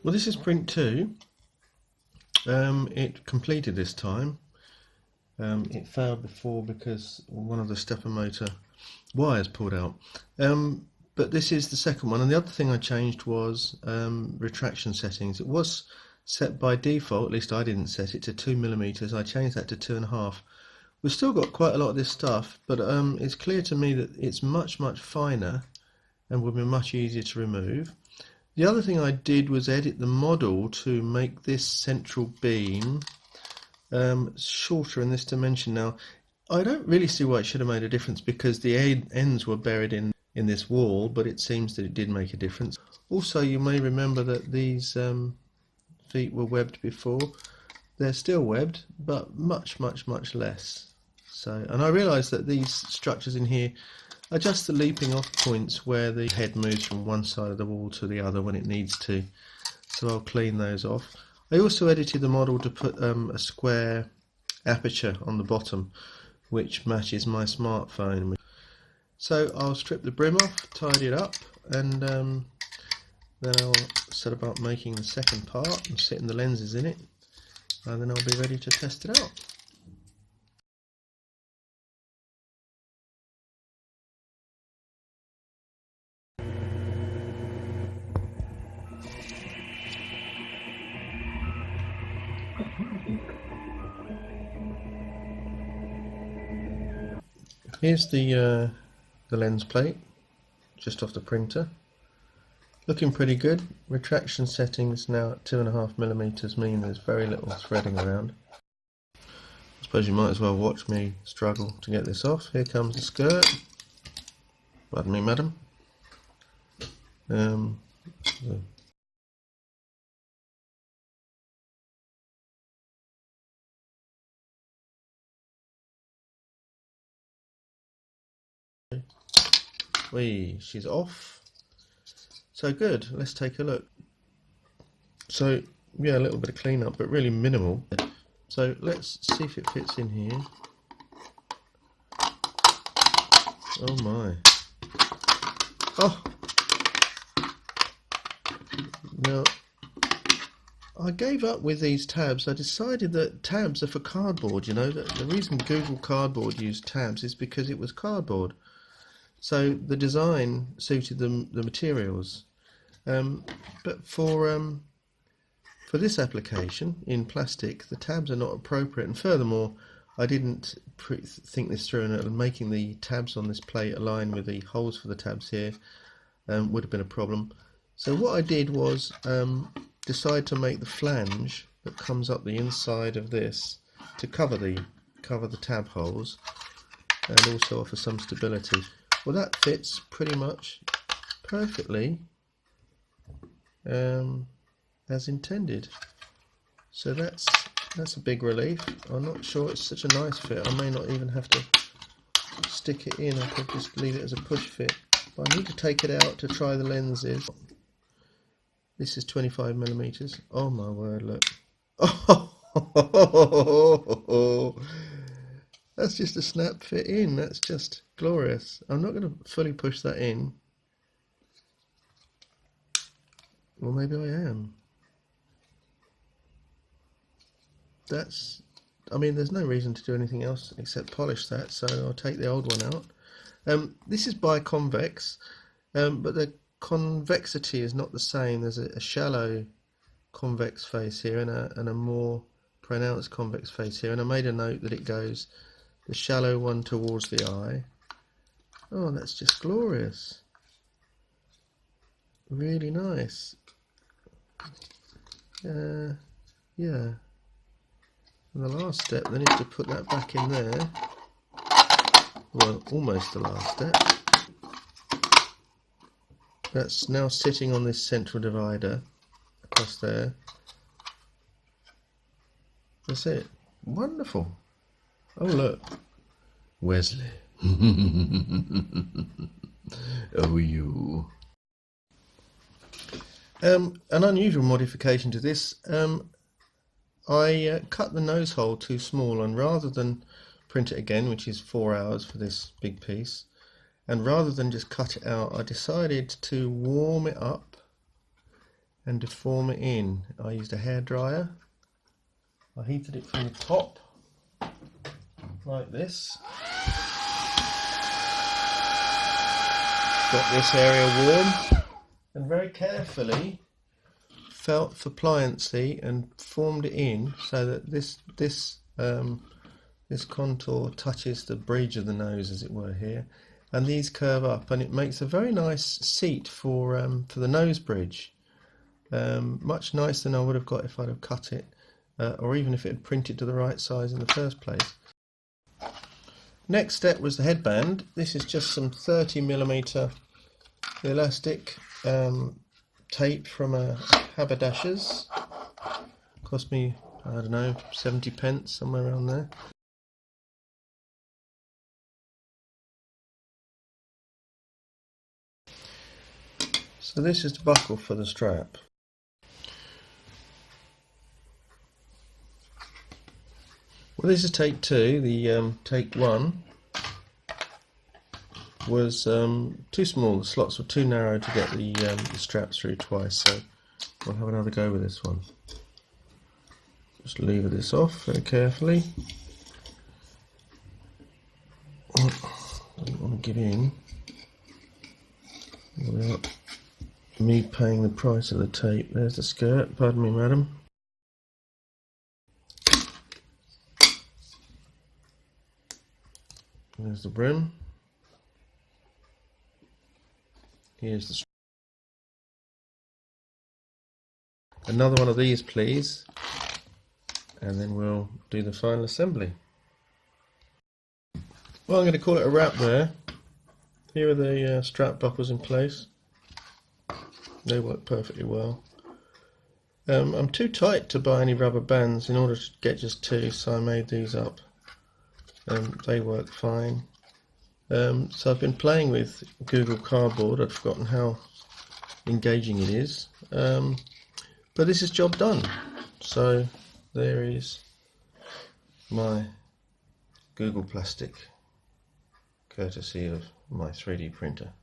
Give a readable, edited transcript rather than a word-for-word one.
Well, this is print 2. It completed this time. It failed before because one of the stepper motor wires pulled out. But this is the second one, and the other thing I changed was retraction settings. It was set by default, at least I didn't set it to 2mm. I changed that to 2.5. We've still got quite a lot of this stuff, but it's clear to me that it's much finer and will be much easier to remove. The other thing I did was edit the model to make this central beam shorter in this dimension. Now, I don't really see why it should have made a difference because the ends were buried in this wall, but it seems that it did make a difference. Also, you may remember that these feet were webbed before. They're still webbed, but much less. So, and I realised that these structures in here are just the leaping off points where the head moves from one side of the wall to the other when it needs to. So I'll clean those off. I also edited the model to put a square aperture on the bottom, which matches my smartphone. So I'll strip the brim off, tidy it up, and then I'll set about making the second part and setting the lenses in it, and then I'll be ready to test it out. Here's the lens plate, just off the printer. Looking pretty good. Retraction settings now at 2.5mm mean there's very little threading around. I suppose you might as well watch me struggle to get this off. Here comes the skirt. Pardon me, madam. She's off. So good, let's take a look. So yeah, a little bit of cleanup, but really minimal. So let's see if it fits in here. Oh my. Oh! Now, I gave up with these tabs. I decided that tabs are for cardboard, you know. The reason Google Cardboard used tabs is because it was cardboard. So the design suited the materials. But for this application in plastic, the tabs are not appropriate, and furthermore, I didn't think this through, and making the tabs on this plate align with the holes for the tabs here would have been a problem. So what I did was decide to make the flange that comes up the inside of this to cover the tab holes and also offer some stability. Well, that fits pretty much perfectly as intended. So that's a big relief. I'm not sure it's such a nice fit. I may not even have to stick it in. I could just leave it as a push fit. But I need to take it out to try the lenses. This is 25mm. Oh my word, look. Oh, that's just a snap fit in. That's just glorious. I'm not going to fully push that in. Well, maybe I am. I mean, there's no reason to do anything else except polish that, so I'll take the old one out. This is biconvex, but the convexity is not the same. There's a shallow convex face here and a more pronounced convex face here, and I made a note that it goes the shallow one towards the eye. Oh, that's just glorious. Really nice. Yeah. And the last step then is to put that back in there. Well, almost the last step. That's now sitting on this central divider across there. That's it. Wonderful. Oh look, Wesley. Oh, you. An unusual modification to this. I cut the nose hole too small, and rather than print it again, which is 4 hours for this big piece, and rather than just cut it out, I decided to warm it up and deform it in. I used a hairdryer. I heated it from the top like this. Got this area warm and very carefully felt for pliancy and formed it in so that this contour touches the bridge of the nose, as it were, here, and these curve up, and it makes a very nice seat for the nose bridge. Much nicer than I would have got if I'd have cut it, or even if it had printed to the right size in the first place. Next step was the headband. This is just some 30mm elastic tape from a haberdasher's. Cost me, I don't know, 70p, somewhere around there. So this is the buckle for the strap. Well, this is take 2. The take 1 was too small. The slots were too narrow to get the straps through twice, so we'll have another go with this one. Just lever this off very carefully. Don't want to get in without me paying the price of the tape. There's the skirt, pardon me madam. There's the brim. Here's the another one of these, please, and then we'll do the final assembly. Well, I'm going to call it a wrap there. Here are the strap buckles in place. They work perfectly well. I'm too tight to buy any rubber bands in order to get just 2, so I made these up. They work fine. So I've been playing with Google Cardboard. I've forgotten how engaging it is, but this is job done. So there is my Google Plastic, courtesy of my 3D printer.